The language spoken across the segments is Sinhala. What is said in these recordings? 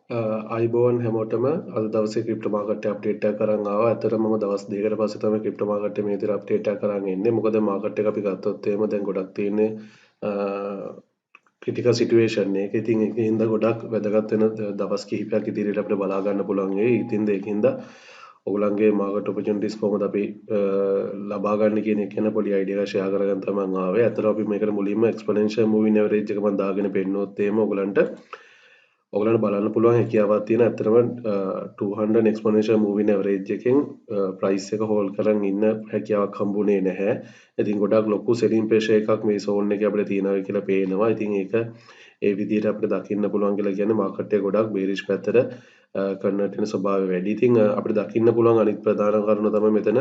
අයිබෝන් හැමෝටම අද දවසේ ක්‍රිප්ටෝ මාකට් එක අප්ඩේට් එකක් අරන් ආවා. ඇත්තටම මම දවස් දෙකකට පස්සේ තමයි ක්‍රිප්ටෝ මාකට් එක මේ විදිහට අප්ඩේට් එකක් අරන් එන්නේ. මොකද මාකට් එක අපි ගත්තොත් එහෙම දැන් ගොඩක් තියෙන්නේ ක්‍රිටිකල් සිටුේෂන් එක. ඉතින් ඒකින්ද ගොඩක් වැදගත් වෙන දවස් කිහිපයක් ඉදිරියට අපිට බලා ගන්න පුළුවන් වෙයි. ඉතින් ඒකින්ද ඔයගලන්ගේ මාකට් ඔපචුනිටිස් කොහොමද අපි ලබා ගන්න කියන එක ගැන පොඩි අයිඩියා එකක් ෂෙයා කරගන්න තමයි මම ආවේ. ඇත්තටම අපි මේකට මුලින්ම එක්ස්පොනෙන්ෂල් මූවින් ඇවරේජ් එක මම දාගෙන පෙන්නනොත් එහෙම ඔයගලන්ට බලන්න පුළුවන් හැකියාවක් තියෙන ඇත්තටම 200 exponential moving average එකෙන් ප්‍රයිස් එක හෝල්ඩ් කරන් ඉන්න හැකියාවක් හම්බුනේ නැහැ. ඉතින් ගොඩක් ලොකු selling pressure එකක් මේ zone එකේ අපිට තියෙනවා කියලා පේනවා. ඉතින් ඒක ඒ විදිහට අපිට දකින්න පුළුවන් කියලා කියන්නේ මාකට් එක ගොඩක් bearish පැත්තට කන්වර්ට් වෙන ස්වභාවය වැඩි. ඉතින් අපිට දකින්න පුළුවන් අනිත් ප්‍රධාන කරුණ තමයි මෙතන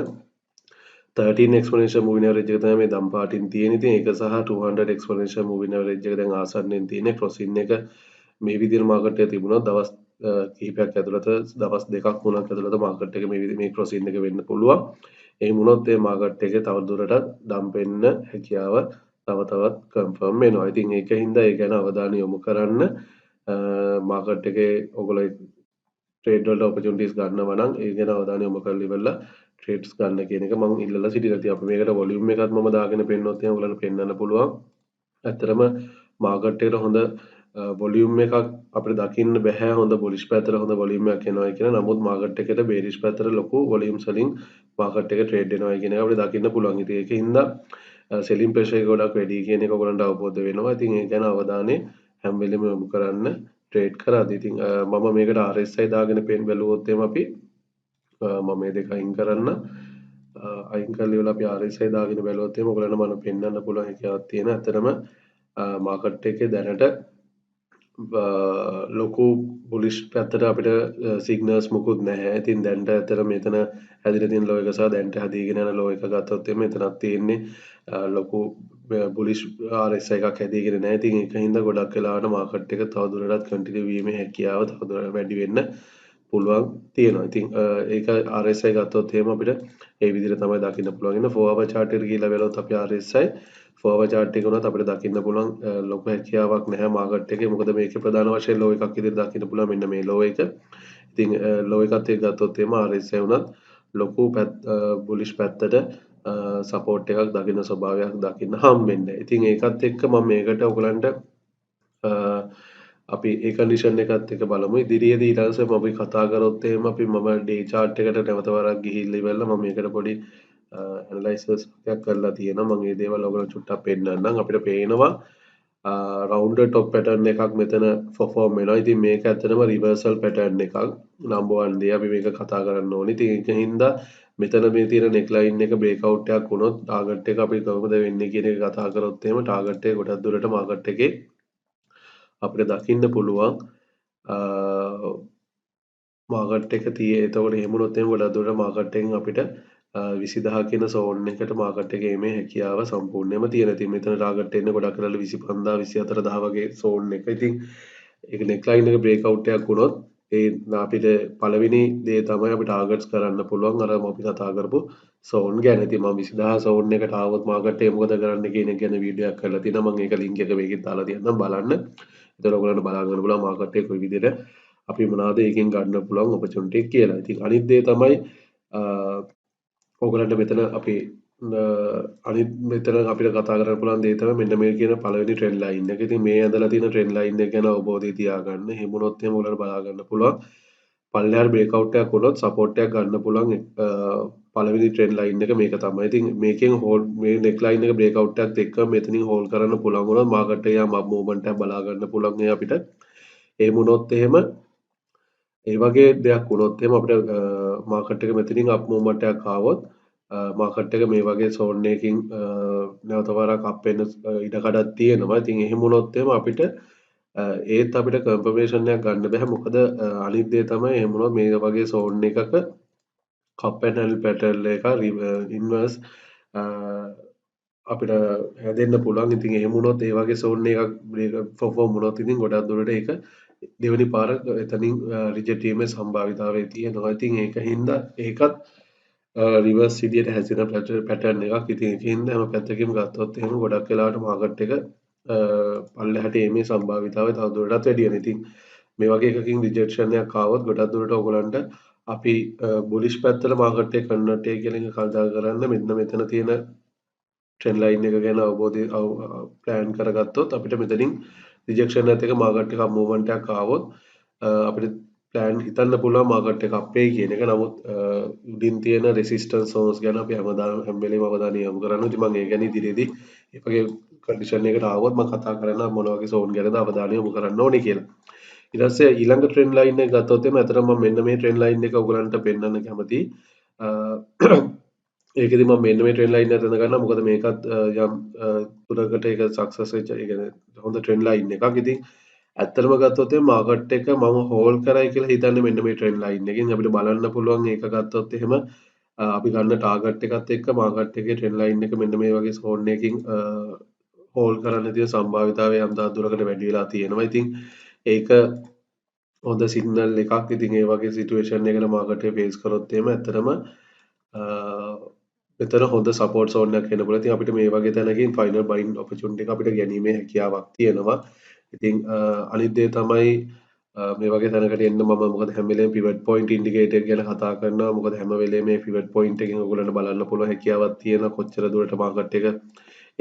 13 exponential moving average එක තමයි මේ දම් පාටින් තියෙන. ඉතින් ඒක සහ 200 exponential moving average එක දැන් ආසන්නෙන් තියෙන crossing එක මේ විදිහට මාකට් එක තිබුණා දවස් කිහිපයක් ඇතුළත දවස් දෙකක් තුනක් ඇතුළත මාකට් එක මේ විදිහට මේ ක්‍රොසින් එක වෙන්න පුළුවන්. එහෙම වුණොත් ඒ මාකට් එකේ තව දුරටත් ඩම්ප් වෙන්න හැකියාව තව තවත් කන්ෆර්ම් වෙනවා. ඉතින් ඒකින්ද ඒ ගැන අවධානය යොමු කරන්න මාකට් එකේ ඔයගොල්ලෝ ට්‍රේඩ් වල ඔපචුනිටිස් ගන්නවා නම් ඒ ගැන අවධානය යොමු කරලා ඉවරලා ට්‍රේඩ්ස් ගන්න කියන එක මම ඉල්ලලා සිටිනවා. ඉතින් අපි මේකට වොලියුම් එකත් මම දාගෙන පෙන්නනොත් එහෙනම් ඔයගොල්ලන්ට පෙන්වන්න පුළුවන්. ඇත්තටම මාකට් එකට හොඳ වොලියුම් එකක් අපිට දකින්න බෑ හොඳ බුලිෂ් පැත්තට හොඳ වොලියුම් එකක් එනවා කියලා. නමුත් මාකට් එකේට බේරිෂ් පැත්තට ලොකු වොලියුම්ස් වලින් මාකට් එක ට්‍රේඩ් වෙනවා කියන එක අපිට දකින්න පුළුවන්. ඉතින් ඒකින්ද සෙලින් ප්‍රෙෂර් එක ගොඩක් වැඩි කියන එක ඔයගලන්ට අවබෝධ වෙනවා. ඉතින් ඒ ගැන අවධානය හැම වෙලෙම යොමු කරන්න ට්‍රේඩ් කරද්දී. ඉතින් මම මේකට RSI දාගෙන පෙන් බැලුවොත් එම අපි මම මේ දෙක අයින් කරන්න අයින් කරලා ඉවරලා අපි RSI දාගෙන බැලුවොත් එම ඔයගලන්ට මම පෙන්වන්න පුළුවන් හැකියාවක් තියෙන. ඇත්තටම මාකට් එකේ දැනට ලොකු බුලිෂ් පැත්තට අපිට සිග්නල්ස් මුකුත් නැහැ. ඉතින් දැන්ට ඇත්තට මෙතන හැදිලා තියෙන ලෝ එක සහ දැන්ට හැදීගෙන යන ලෝ එක ගත්තොත් එimhe මෙතනක් තියෙන්නේ ලොකු බුලිෂ් RSI එකක් හැදීගෙන නැහැ. ඉතින් ඒකින්ද ගොඩක් වෙලාවට මාකට් එක තවදුරටත් කන්ටිනියු වීමේ හැකියාව තවදුරටත් වැඩි වෙන්න පුළුවන් තියෙනවා. ඉතින් ඒක RSI ගත්තොත් එහෙම අපිට ඒ විදිහට තමයි දකින්න පුළුවන්. ඉන්න 4 hour chart එකට ගිහිල්ලා බලුවොත් අපි RSI 4 hour chart එක උනත් අපිට දකින්න පුළුවන් ලොකු හැකියාවක් නැහැ මාකට් එකේ. මොකද මේකේ ප්‍රධාන වශයෙන් ලෝ එකක් විදිහට දකින්න පුළුවන් මෙන්න මේ ලෝ එක. ඉතින් ලෝ එකත් එක්ක ගත්තොත් එහෙම RSI උනත් ලොකු බුලිෂ් පැත්තට සපෝට් එකක් දකින්න ස්වභාවයක් දකින්න හම්බෙන්නේ. ඉතින් ඒකත් එක්ක මම මේකට ඔයගලන්ට අපි ඒ කන්ඩිෂන් එකත් එක්ක බලමු. ඉදිරියේදී ඊට පස්සේ අපි කතා කරොත් එහෙම අපි මම ඩේ chart එකට නැවත වරක් ගිහිල්ලා ඉවරලා මම මේකට පොඩි ඇනලයිසිස් එකක් කරලා තියෙනවා. මම මේ දේවල් ඔයගලන්ට චුට්ටක් පෙන්නන්නම්. අපිට පේනවා රවුන්ඩර් ටොප් පැටර්න් එකක් මෙතන පර්ෆෝම් වෙනවා. ඉතින් මේක ඇත්තටම රිවර්සල් පැටර්න් එකක්. නම්බර් 1 දේ අපි මේක කතා කරන්න ඕනේ. ඉතින් ඒකින්ද මෙතන මේ තියෙන නෙක් ලයින් එක බ්‍රේක් අවුට් එකක් වුණොත් ටාගට් එක අපි කොහොමද වෙන්නේ කියන එක කතා කරොත් එහෙම ටාගට් එක ගොඩක් දුරට මාකට් එකේ අපිට දකින්න පුළුවන් මාකට් එක තියෙ. එතකොට එහෙම වුණොත් එහෙම ගොඩක් දුරට මාකට් එකෙන් අපිට 20000 කියන සෝන් එකට මාකට් එකේ මේ හැකියාව සම්පූර්ණයෙන්ම තියෙන. ඉතින් මෙතන ටාගට් එන්නේ ගොඩක් කරලා 25000 24000 වගේ සෝන් එක. ඉතින් ඒක නෙක් ලයින් එක බ්‍රේක් අවුට් එකක් වුණොත් ඒ අපිට පළවෙනි දේ තමයි අපි ටාගට්ස් කරන්න පුළුවන් අර අපි කතා කරපු සෝන් ගැන. ඉතින් මම 20000 සෝන් එකට ආවොත් මාකට් එක මොකද කරන්න කියන එක ගැන වීඩියෝ එකක් කරලා තියෙනවා. මම ඒක ලින්ක් එක මේකෙත් දාලා තියෙනවා බලන්න. එතකොට ඔයගොල්ලන්ට බලා ගන්න පුළුවන් මාකට් එක කොයි විදිහට අපි මොනවාද ඒකෙන් ගන්න පුළුවන් ඔපචුනිටි කියලා. ඉතින් අනිත් දේ තමයි ඔයගලන්ට මෙතන අපි අනිත් මෙතන අපිට කතා කරන්න පුළුවන් දේ තමයි මෙන්න මේ කියන පළවෙනි ට්‍රෙන්ඩ් ලයින් එක. ඉතින් මේ ඇඳලා තියෙන ට්‍රෙන්ඩ් ලයින් එක ගැන අවබෝධය තියාගන්න. එහෙම වුණොත් එහෙම ඔයගලන්ට බලා ගන්න පුළුවන්. පල්ලෙහාට බ්‍රේක් අවුට් එකක් වුණොත් සපෝට් එකක් ගන්න පුළුවන් පළවෙනි ට්‍රෙන්ඩ් ලයින් එක මේක තමයි. ඉතින් මේකෙන් හෝල්ඩ් මේ නෙක් ලයින් එක බ්‍රේක් අවුට් එකත් එක්ක මෙතනින් හෝල්ඩ් කරන්න පුළුවන් වුණොත් මාකට් එකේ යම් මූවමන්ට් එකක් බලා ගන්න පුළුවන් අපිට. එහෙම වුණොත් එහෙම ඒ වගේ දෙයක් වුණොත් එහෙම අපිට මාකට් එක මෙතනින් අප් මූවමන්ට් එකක් ආවොත් මාකට් එක මේ වගේ සෝන් එකකින් නැවත වරක් අප් වෙන්න ඉඩ කඩක් තියෙනවා. ඉතින් එහෙම වුණොත් එහෙම අපිට ඒත් අපිට කන්ෆර්මේෂන් එකක් ගන්න බෑ. මොකද අනිත් දේ තමයි එහෙම වුණොත් මේ වගේ සෝන් එකක කප් ඇන්ඩ් හැන්ඩල් පැටර්න් එක ඉන්වර්ස් අපිට හැදෙන්න පුළුවන්. ඉතින් එහෙම වුණොත් ඒ වගේ සෝන් එකක් බ්‍රේක් පර්ෆෝම් වුණොත් ඉතින් ගොඩක් දුරට ඒක දෙවෙනි පාර එතනින් රිජෙක්ට් වීමේ සම්භාවිතාවය තියෙනවා. ඉතින් ඒකින්ද ඒකත් රිවර්ස් විදියට හැසිරෙන පැටර්න් එකක්. ඉතින් ඒකින්ද හැම පැත්තකින්ම ගත්තොත් එහෙම ගොඩක් වෙලාවට මාකට් එක පල්ලෙහාට එීමේ සම්භාවිතාවය තවදුරටත් වැඩි වෙනවා. ඉතින් මේ වගේ එකකින් රිජෙක්ෂන් එකක් ආවොත් ගොඩක් දුරට ඔයගලන්ට අපි බුලිෂ් පැත්තට මාකට් එක කන්වර්ට් එක කියලා එක කල්පනා කරන්න මෙන්න මෙතන තියෙන ට්‍රෙන්ඩ් ලයින් එක ගැන අවබෝධය ප්ලෑන් කරගත්තොත් අපිට මෙතනින් රිජෙක්ෂන් එකත් එක මාකට් එකක් මූව්මන්ට් එකක් ආවොත් අපිට ප්ලෑන් හිතන්න පුළුවන් මාකට් එක අපේ කියන එක. නමුත් උඩින් තියෙන රෙසිස්ටන්ස් සෝන්ස් ගැන අපි හැම වෙලේම අවධානය යොමු කරන්න. ඉතින් මම ඒ ගැන ඉදිරියේදී ඒ වගේ කන්ඩිෂන් එකකට ආවොත් මම කතා කරන්න මොන වගේ සෝන් ගැනද අවධානය යොමු කරන්න ඕනේ කියලා. ඊට පස්සේ ඊළඟ ට්‍රෙන්ඩ් ලයින් එක ගත්තොත් එimhe අතන මම මෙන්න මේ ට්‍රෙන්ඩ් ලයින් එක ඔයගලන්ට පෙන්වන්න කැමතියි. ඒකෙදි මම මෙන්න මේ ට්‍රෙන්ඩ් ලයින් එක දැනගන්නවා මොකද මේකත් යම් තුරකට ඒක සක්සස් වෙච්ච ඒ කියන්නේ හොඳ ට්‍රෙන්ඩ් ලයින් එකක්. ඉතින් ඇත්තටම ගත්තොත් මාකට් එක මම හෝල්ඩ් කරයි කියලා හිතන්නේ මෙන්න මේ ට්‍රෙන්ඩ් ලයින් එකෙන් අපිට බලන්න පුළුවන් ඒක ගත්තොත් එහෙම අපි ගන්න ටාගට් එකත් එක්ක මාකට් එකේ ට්‍රෙන්ඩ් ලයින් එක මෙන්න මේ වගේ සෝන් එකකින් හෝල්ඩ් කරන්න තියෙන සම්භාවිතාවය යම් දුරකට වැඩි වෙලා තියෙනවා. ඉතින් ඒක හොඳ සිග්නල් එකක්. ඉතින් ඒ වගේ සිටුේෂන් එකකට මාකට් එක ෆේස් කරොත් එහෙම ඇත්තටම මෙතන හොඳ සපෝට් සෝන් එකක් එන්න පුළුවන්. ඉතින් අපිට මේ වගේ තැනකින් ෆයිනල් බයින් ඔපචුනිටි එක අපිට ගැනීමේ හැකියාවක් තියෙනවා. ඉතින් අනිත් දේ තමයි මේ වගේ තැනකට එන්න මම මොකද හැම වෙලේම පිවට් පොයින්ට් ඉන්ඩිකේටර් ගැන කතා කරනවා. මොකද හැම වෙලේම මේ පිවට් පොයින්ට් එකෙන් ඔයගොල්ලන්ට බලන්න පුළුවන් හැකියාවක් තියෙන කොච්චර දුරට මාකට් එක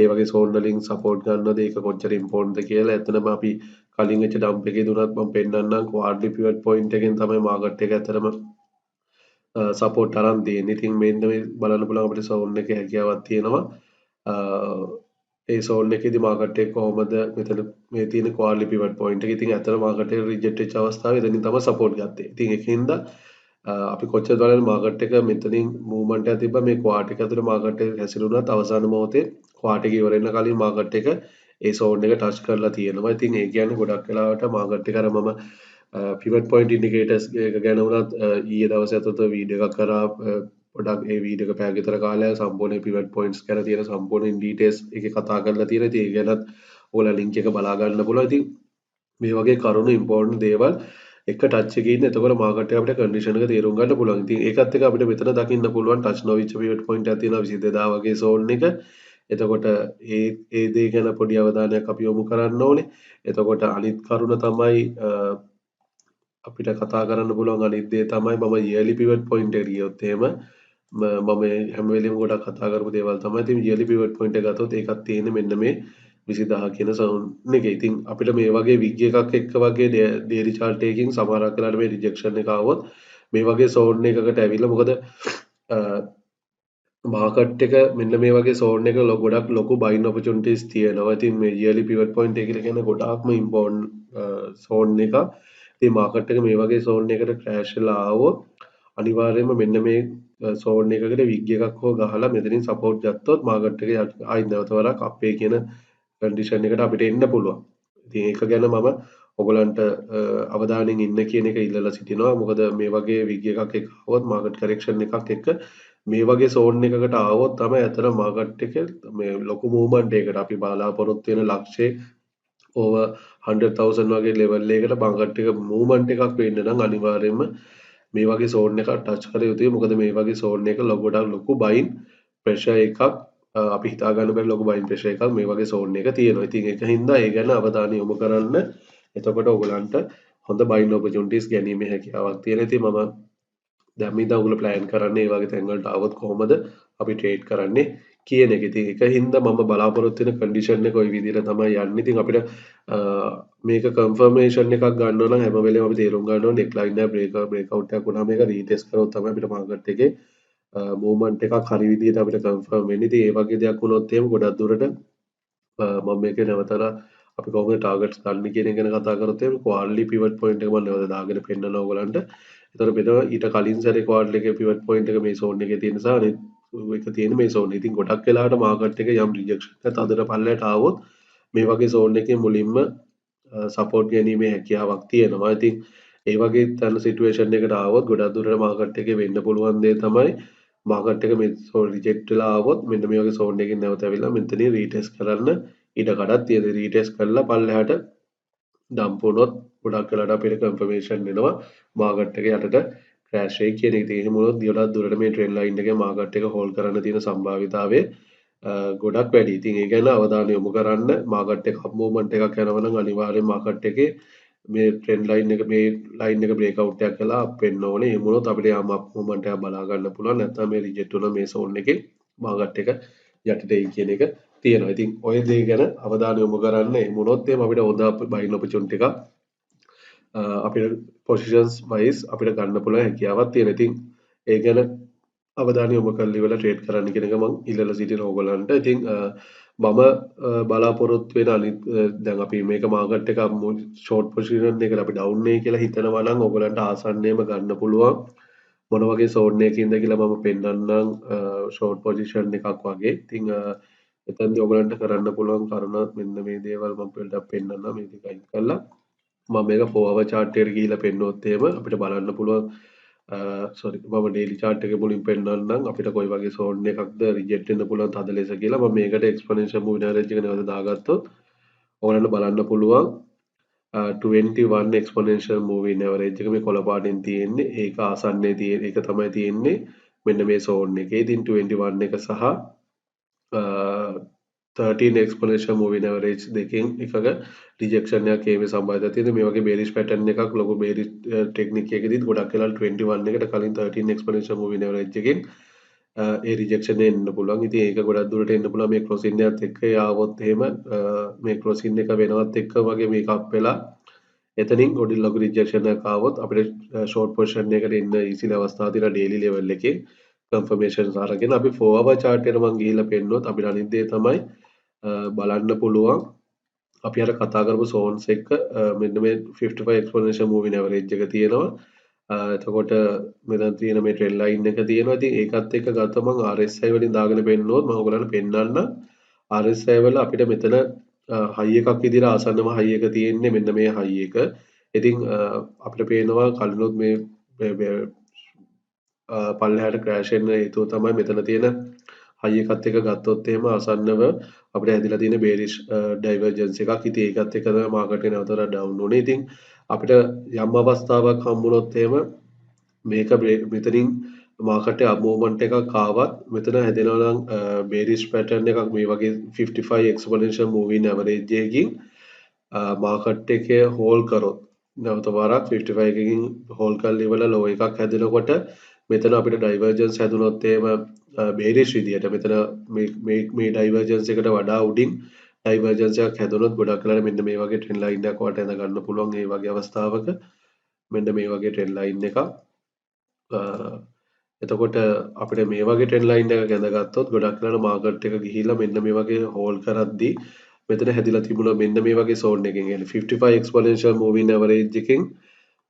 ඒ වගේ සෝන් වලින් සපෝට් ගන්නවද ඒක කොච්චර ඉම්පෝර්ටන්ට්ද කියලා. එතනම අපි කලින් වෙච්ච ඩම්ප් එකේ දුනත් මම පෙන්නන්නම් ක්වාඩ්ලි පිවට් පොයින්ට් එකෙන් තමයි මාකට් එක ඇත්තටම සපෝට් අරන් තියෙන්නේ. ඉතින් මෙන්න මේ බලන්න පුළුවන් අපිට සෝන් එකේ හැකියාවක් තියෙනවා. ඒ සෝන් එකේදී මාකට් එක කොහොමද මෙතන මේ තියෙන ක්වාඩ්ලි පිවට් පොයින්ට් එක. ඉතින් ඇත්තට මාකට් එක රිජෙක්ට් වෙච්ච අවස්ථාවේ එතනින් තමයි සපෝට් ගත්තේ. ඉතින් ඒකින්ද අපි කොච්චර බලන්න මාකට් එක මෙතනින් මූව්මන්ට් එකක් තිබ්බා මේ ක්වාට් එක ඇතුලේ මාකට් එක හැසිරුණාත් අවසාන මොහොතේ ක්වාට් එක ඉවර වෙන්න කලින් මාකට් එක ඒ සෝන් එක ටච් කරලා තියෙනවා. ඉතින් ඒ කියන්නේ ගොඩක් වෙලාවට මාකට් එක අර මම පිවට් පොයින්ට් ඉන්ඩිකේටර්ස් එක ගැන උනත් ඊයේ දවසේ අතට වීඩියෝ එකක් කරා පොඩක් ඒ වීඩියෝ එක පැය විතර කාලයක් සම්පූර්ණ පිවට් පොයින්ට්ස් ගැන තියෙන සම්පූර්ණ ඩීටේල්ස් එකේ කතා කරලා තියෙනවා. ඉතින් ඒ ගැනත් ඔයාලා ලින්ක් එක බලා ගන්න පුළුවන්. ඉතින් මේ වගේ කරුණු ඉම්පෝර්ටන්ට් දේවල් එක ටච් එකේ ඉන්න එතකොට මාකට් එක අපිට කන්ඩිෂන් එක තේරුම් ගන්න පුළුවන්. ඉතින් ඒකත් එක්ක අපිට මෙතන දකින්න පුළුවන් ටච් නොවිච්ච පිවට් පොයින්ට් එකක් තියෙනවා 22000 වගේ සෝන් එක. එතකොට ඒ දේ ගැන පොඩි අවධානයක් අපි යොමු කරන්න ඕනේ. එතකොට අනිත් කරුණ තමයි අපිට කතා කරන්න පුළුවන් අනිත් දේ තමයි මම yearly pivot point එකට ගියොත් එහෙම මම හැම වෙලෙම ගොඩක් කතා කරපු දේවල් තමයි. ඉතින් yearly pivot point එක ගත්තොත් ඒකත් තියෙන්නේ මෙන්න මේ 20000 කියන සවුන්ඩ් එකේ. ඉතින් අපිට මේ වගේ විග් එකක් එක්ක වගේ ඩේලි chart එකකින් සමහරක් වෙලාවට මේ රිජෙක්ෂන් එක ආවොත් මේ වගේ සෝන් එකකට ඇවිල්ලා මොකද මාකට් එක මෙන්න මේ වගේ සෝන් එක ගොඩක් ලොකු බයින් ඔපචුනිටිස් තියෙනවා. ඉතින් මේ yearly pivot point එක කියලා කියන්නේ ගොඩාක්ම ඉම්පෝර්ටන්ට් සෝන් එකක්. ඉතින් මාකට් එක මේ වගේ සෝන් එකකට ක්‍රෑෂ් වෙලා ආවොත් අනිවාර්යයෙන්ම මෙන්න මේ සෝන් එකකට විග් එකක් හෝ ගහලා මෙතනින් සපෝට් ගත්තොත් මාකට් එක ආයි නැවත වරක් අපේ කියන කන්ඩිෂන් එකට අපිට එන්න පුළුවන්. ඉතින් ඒක ගැන මම ඔයගලන්ට අවධානයෙන් ඉන්න කියන එක ඉල්ලලා සිටිනවා. මොකද මේ වගේ විග් එකක් එක්ක આવොත් මාකට් කරෙක්ෂන් එකක් එක්ක මේ වගේ සෝන් එකකට આવොත් තමයි අතන මාකට් එක මේ ලොකු මූව්මන්ට් එකකට අපි බලාපොරොත්තු වෙන ලක්ෂයේ over 100,000 වගේ ලෙවල් එකකට මාකට් එක මූව්මන්ට් එකක් වෙන්න නම් අනිවාර්යයෙන්ම මේ වගේ සෝන් එකක් ටච් කර යුතුයි. මොකද මේ වගේ සෝන් එක ගොඩක් ලොකු බයින් ප්‍රෙෂර් එකක් අපි හිතා ගන්න බැරි ලොකු බයින් ප්‍රෙෂර් එකක් මේ වගේ සෝන් එක තියෙනවා. ඉතින් ඒක හින්දා ඒ ගැන අවධානය යොමු කරන්න. එතකොට ඔයගලන්ට හොඳ බයින් ඔපචුනිටිස් ගැනීමේ හැකියාවක් තියෙනවා. ඉතින් මම දැන් ඉඳන් ඔයගොල්ලෝ ප්ලෑන් කරන්නේ මේ වගේ තැන් වලට આવොත් කොහොමද අපි ට්‍රේඩ් කරන්නේ කියන එක. ඉතින් ඒක හින්දා මම බලාපොරොත්තු වෙන කන්ඩිෂන් එක ওই විදිහට තමයි යන්නේ. ඉතින් අපිට මේක කන්ෆර්මේෂන් එකක් ගන්න නම් හැම වෙලේම අපි තේරුම් ගන්න ඕනේ නෙක්ලයින් එක බ්‍රේක්අවුට් එකක් වුණාම මේක රීටෙස්ට් කරොත් තමයි අපිට මාකට් එකේ මූව්මන්ට් එකක් හරි විදිහට අපිට කන්ෆර්ම් වෙන්නේ. ඉතින් ඒ වගේ දෙයක් වුණොත් එහෙම ගොඩක් දුරට මම මේක නැවතලා අපි කොහොමද ටාගට්ස් ගන්න කියන එක ගැන කතා කරොත් එහෙම ක්වාඩ්ලි පිවට් පොයින්ට් එක මම නැවත දාගෙන පෙන්නනවා ඔයගලන්ට. එතකොට මෙතන ඊට කලින් සැරේ ක්වාඩ්ලි එකේ පිවට් පොයින්ට් එක මේ සෝන් එකේ තියෙන නිසා අනිත් එක තියෙන මේ සෝන්. ඉතින් ගොඩක් වෙලාවට මාකට් එක යම් රිජෙක්ෂන් එකක් අදට පල්ලයට ආවොත් මේ වගේ සෝන් එකේ මුලින්ම සපෝට් ගැනීමේ හැකියාවක් තියෙනවා. ඉතින් ඒ වගේ තන සිටුේෂන් එකකට ආවොත් ගොඩක් දුරට මාකට් එකේ වෙන්න පුළුවන් දේ තමයි මාකට් එක මේ සෝන් රිජෙක්ට් වෙලා ආවොත් මෙන්න මේ වගේ සෝන් එකකින් නැවත ඇවිල්ලා මෙතනින් රීටෙස්ට් කරන්න ඉඩ කඩක් තියෙනවා. රීටෙස්ට් කරලා පල්ලෙහාට ඩම්ප් වුණොත් ගොඩක් වෙලාවට අපිට කන්ෆර්මේෂන් එනවා මාකට් එක යටට ක්‍රෑෂ් වෙයි කියන එක. ඉතින් එහෙම වුණොත් ගොඩක් දුරට මේ ට්‍රෙන්ඩ් ලයින් එකේ මාකට් එක හෝල්ඩ් කරන්න තියෙන සම්භාවිතාවය ගොඩක් වැඩි. ඉතින් ඒ ගැන අවධානය යොමු කරන්න. මාකට් එක අප් මූව්මන්ට් එකක් යනවා නම් අනිවාර්යෙන් මාකට් එකේ මේ ට්‍රෙන්ඩ් ලයින් එක මේ ලයින් එක බ්‍රේක් අවුට් එකක් කළා අප් වෙන්න ඕනේ. එහෙම වුණොත් අපිට යම් අප් මොමන්ට් එකක් බලා ගන්න පුළුවන්. නැත්නම් මේ රිජෙක්ට් වුණා මේ සෝන් එකේ මාකට් එක යටට එයි කියන එක තියෙනවා. ඉතින් ඔය දේ ගැන අවධානය යොමු කරන්න. එහෙම වුණොත් එහෙම අපිට හොඳ බයින් ඔපචුනිටි එකක් අපිට පොසිෂන්ස් වයිස් අපිට ගන්න පුළුවන් හැකියාවක් තියෙනවා. ඉතින් ඒ ගැන අවධානය යොමු කරලා ඉවරලා ට්‍රේඩ් කරන්න කියන එක මම ඉල්ලලා සිටිනවා ඕගොල්ලන්ට. ඉතින් මම බලාපොරොත්තු වෙන අනිත් දැන් අපි මේක මාකට් එක ෂෝට් පොසිෂන් එකට අපි ඩවුන් වෙයි කියලා හිතනවා නම් ඕගොල්ලන්ට ආසන්නයේම ගන්න පුළුවන් මොන වගේ සෝන් එකකින්ද කියලා මම පෙන්නන්නම් ෂෝට් පොසිෂන් එකක් වගේ. ඉතින් එතනදී ඔයගලන්ට කරන්න පුළුවන් කරුණ මෙන්න මේ දේවල් මම පොඩ්ඩක් පෙන්නන්නම් මේ ටික අයින් කරලා මම මේක 4 hour chart එකට ගිහිල්ලා පෙන්නුවොත් එහෙම අපිට බලන්න පුළුවන් sorry මම daily chart එකේ මුලින් පෙන්නන්නම් අපිට කොයි වගේ zone එකක්ද reject වෙන්න පුළුවන් තද ලෙස කියලා මම මේකට exponential moving average එක නැවත දාගත්තොත් ඔයාලට බලන්න පුළුවන් 21 exponential moving average එක මේ කොළ පාටින් තියෙන්නේ ඒක ආසන්නයේ තියෙන ඒක තමයි තියෙන්නේ මෙන්න මේ zone එකේ. ඉතින් 21 එක සහ 13 exponential moving average දෙකෙන් එකක rejection එකක් ඒමේ සම්බන්ධතාවය තියෙන මේ වගේ bearish pattern එකක් ලොකු bearish technique එකකදීත් ගොඩක් වෙලාවට 21 එකට කලින් 13 exponential moving average එකෙන් ඒ rejection එන්න පුළුවන්. ඉතින් ඒක ගොඩක් දුරට එන්න පුළුවන් මේ crossing එකත් එක්ක ආවොත් එහෙම මේ crossing එක වෙනවත් එක්ක වගේ මේක up වෙලා එතනින් ගොඩි ලොකු rejection එකක් ආවොත් අපිට short position එකකට එන්න easy අවස්ථාවක් තියෙනවා daily level එකේ confirmations අරගෙන අපි 4 hour chart එකට මම ගිහිල්ලා පෙන්නුවොත් අපිට අනිත් දේ තමයි බලන්න පුළුවන් අපි අර කතා කරපු zones එක මෙන්න මේ 55 exponential moving average එක තියෙනවා එතකොට මෙතන තියෙන මේ trend line එක තියෙනවා ඉතින් ඒකත් එක්ක ගත්තම මම RSI වලින් දාගෙන පෙන්නුවොත් මම ඔයගලන්ට පෙන්වන්න RSI වල අපිට මෙතන high එකක් විදිහට ආසන්නම high එක තියෙන්නේ මෙන්න මේ high එක ඉතින් අපිට පේනවා කලිනුත් මේ පල්ලෙහාට ක්‍රෑෂ් වෙන්න හේතුව තමයි මෙතන තියෙන high එකත් එක්ක ගත්තොත් එහෙම ආසන්නව අපිට හැදිලා තියෙන bearish divergence එකක්. ඉතින් ඒකත් එක්ක තමයි මාකට් එක නැවතට down වුනේ. ඉතින් අපිට යම් අවස්ථාවක් හම්බුනොත් එහෙම මේක මෙතනින් මාකට් එක movement එකක් ආවත් මෙතන හැදෙනවා නම් bearish pattern එකක් මේ වගේ 55 exponential moving average එකකින් මාකට් එකේ හෝල් කරොත් නැවත වරක් 55 එකකින් හෝල් කරලා ඉවරලා low එකක් හැදෙනකොට මෙතන අපිට ඩයිවර්ජන්ස් හැදුනොත් එහෙම bearish විදියට මෙතන මේ ඩයිවර්ජන්ස් එකට වඩා උඩින් ඩයිවර්ජන්ස් එකක් හැදුනොත් ගොඩක් වෙලාවට මෙන්න මේ වගේ ට්‍රෙන්ඩ් ලයින් එකක් වට ඇඳ ගන්න පුළුවන් මේ වගේ අවස්ථාවක මෙන්න මේ වගේ ට්‍රෙන්ඩ් ලයින් එකක් එතකොට අපිට මේ වගේ ට්‍රෙන්ඩ් ලයින් එකක් ඇඳගත්තොත් ගොඩක් වෙලාවට මාකට් එක ගිහිල්ලා මෙන්න මේ වගේ හෝල් කරද්දී මෙතන හැදිලා තිබුණා මෙන්න මේ වගේ zone එකකින් يعني 55 exponential moving average එකකින්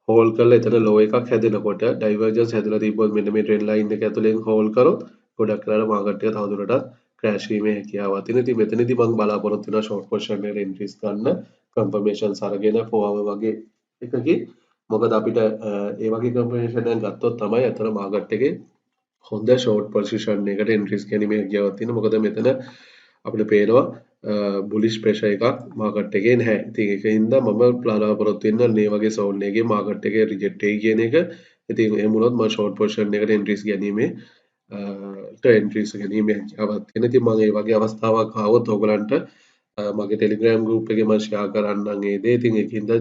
හෝල් කරලා එතන low එකක් හැදෙනකොට ඩයිවර්ජන්ස් හැදලා තිබ්බොත් මෙන්න මේ ට්‍රෙන්ඩ් ලයින් එක ඇතුලෙන් හෝල් කරොත් ගොඩක් වෙලාවට මාකට් එක තවදුරටත් ක්‍රෑෂ් වීමේ හැකියාවක් තියෙනවා. ඉතින් මෙතනදී මම බලාපොරොත්තු වෙනවා ෂෝට් පොසිෂන් එකට එන්ට්‍රීස් ගන්න කන්ෆර්මේෂන්ස් අරගෙන 4 hour වගේ එකකින් මොකද අපිට ඒ වගේ කන්ෆර්මේෂන් එකක් ගත්තොත් තමයි අතන මාකට් එකේ හොඳ ෂෝට් පොසිෂන් එකට එන්ට්‍රීස් ගැනීමේ හැකියාවක් තියෙනවා. මොකද මෙතන අපිට පේනවා බුලිෂ් ප්‍රෙෂර් එකක් මාකට් එකේ නැහැ. ඉතින් ඒකින්ද මම බලාපොරොත්තු වෙන්නේ මේ වගේ සෝන් එකේ මාකට් එකේ රිජෙක්ට් වෙයි කියන එක. ඉතින් එහෙම වුණොත් මම ෂෝට් පොසිෂන් එකට එන්ට්‍රීස් ගැනීමේ එන්ට්‍රීස් ගැනීමේ හැකියාවක් තියෙන. ඉතින් මම මේ වගේ අවස්ථාවක් ආවොත් ඔයගලන්ට මගේ ටෙලිග්‍රෑම් ගෲප් එකේ මම ෂෙයා කරන්නම් ඒ දේ. ඉතින් ඒකින්ද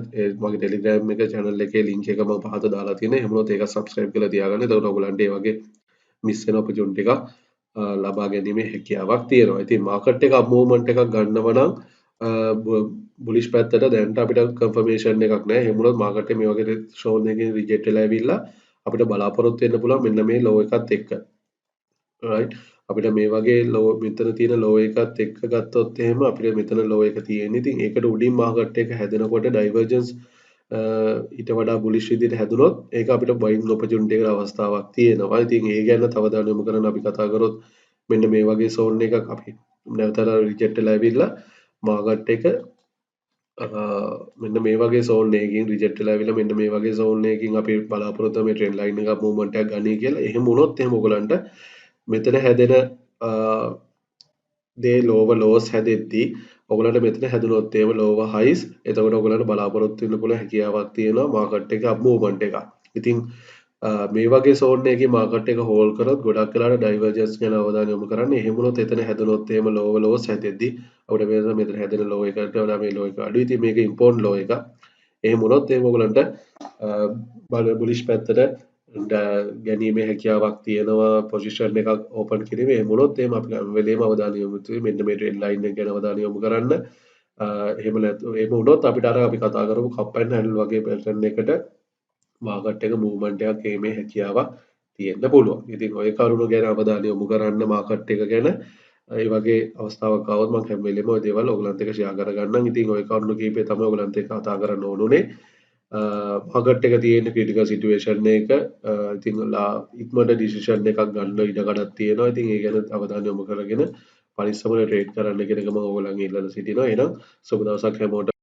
මගේ ටෙලිග්‍රෑම් එක channel එකේ link එක මම පහත දාලා තියෙනවා. එහෙම වුණොත් ඒක subscribe කරලා තියාගන්න. එතකොට ඔයගලන්ට මේ වගේ මිස් වෙන opportunity එකක් ලබා ගැනීමේ හැකියාවක් තියෙනවා. ඉතින් මාකට් එක අප් මූව්මන්ට් එකක් ගන්නව නම් බුලිෂ් පැත්තට දැනට අපිට කන්ෆර්මේෂන් එකක් නැහැ. එහෙම වුණොත් මාකට් එක මේ වගේ ෂෝන් එකකින් රිජෙක්ට් වෙලා ඇවිල්ලා අපිට බලාපොරොත්තු වෙන්න පුළුවන් මෙන්න මේ ලෝ එකත් එක්ක. right අපිට මේ වගේ ලෝ මෙතන තියෙන ලෝ එකත් එක්ක ගත්තොත් එහෙම අපිට මෙතන ලෝ එක තියෙන්නේ. ඉතින් ඒකට උඩින් මාකට් එක හැදෙනකොට ඩයිවර්ජන්ස් ඊට වඩා බුලිෂ් විදිහට හැදුනොත් ඒක අපිට බයින් ඔපචුනිටි එකට අවස්ථාවක් තියෙනවා. ඉතින් ඒ ගැන තව දාන යොමු කරන අපි කතා කරොත් මෙන්න මේ වගේ සෝන් එකක් අපි නැවතත් රිජෙක්ට් වෙලා ඇවිල්ලා මාකට් එක මෙන්න මේ වගේ සෝන් එකකින් රිජෙක්ට් වෙලා ඇවිල්ලා මෙන්න මේ වගේ සෝන් එකකින් අපි බලාපොරොත්තු වෙන මේ ට්‍රෙන්ඩ් ලයින් එකක් මූව්මන්ට් එකක් ගනී කියලා. එහෙම වුණොත් එහෙම ඔයගලන්ට මෙතන හැදෙන දේ ලෝව ලෝස් හැදෙද්දී ඔයගලන්ට මෙතන හැදුනොත් එහෙම ලෝව හයිස් එතකොට ඔයගලන්ට බලාපොරොත්තු වෙන්න පුළුවන් හැකියාවක් තියෙනවා මාකට් එක අප් මූව්මන්ට් එකක්. ඉතින් මේ වගේ සෝන් එකේ මාකට් එක හෝල් කරොත් ගොඩක් වෙලාවට ඩයිවර්ජන්ස් ගැන අවධානය යොමු කරන්න. එහෙම වුණොත් එතන හැදුනොත් එහෙම ලෝව ලෝස් හැදෙද්දී අපිට මෙතන හැදෙන ලෝ එකට වඩා මේ ලෝ එක අඩුයි. ඉතින් මේක ඉම්පෝර්ට් ලෝ එකක්. එහෙම වුණොත් එහෙම ඔයගලන්ට බුලිෂ් පැත්තට ගැනීමේ හැකියාවක් තියෙනවා පොසිෂන් එකක් ඕපන් කිරීමේ එහෙම වුණොත් එහෙම අපි හැම වෙලේම අවධානය යොමු යුතුයි මෙන්න මේ ට්‍රෙන්ඩ් ලයින් එක ගැන අවධානය යොමු කරන්න. එහෙම නැතු එහෙම වුණොත් අපිට අර අපි කතා කරපු කප් ඇන්ඩ් හැන්ඩල් වගේ පැටර්න් එකට මාකට් එක මූව්මන්ට් එකක් ඒමේ හැකියාවක් තියෙන්න පුළුවන්. ඉතින් ඔය කරුණු ගැන අවධානය යොමු කරන්න මාකට් එක ගැන ඒ වගේ අවස්ථාවක් ආවොත් මම හැම වෙලේම ওই දේවල් ඔයගලන්ට එක්ක ෂෙයා කරගන්නම්. ඉතින් ওই කරුණු කීපය තමයි ඔයගලන්ට එක්ක කතා කරන්න ඕනුනේ. මාකට් එක තියෙන ක්‍රිටිකල් සිටුේෂන් එක ඉතින් ඉක්මනට ඩිසිෂන් එකක් ගන්න ඉඩ කඩක් තියෙනවා. ඉතින් ඒ ගැන අවධානය යොමු කරගෙන පරිස්සමට ට්‍රේඩ් කරන්න කියන එක මම ඔයගලන්ගෙන් ඉල්ලලා සිටිනවා. එහෙනම් සුබ දවසක් හැමෝටම.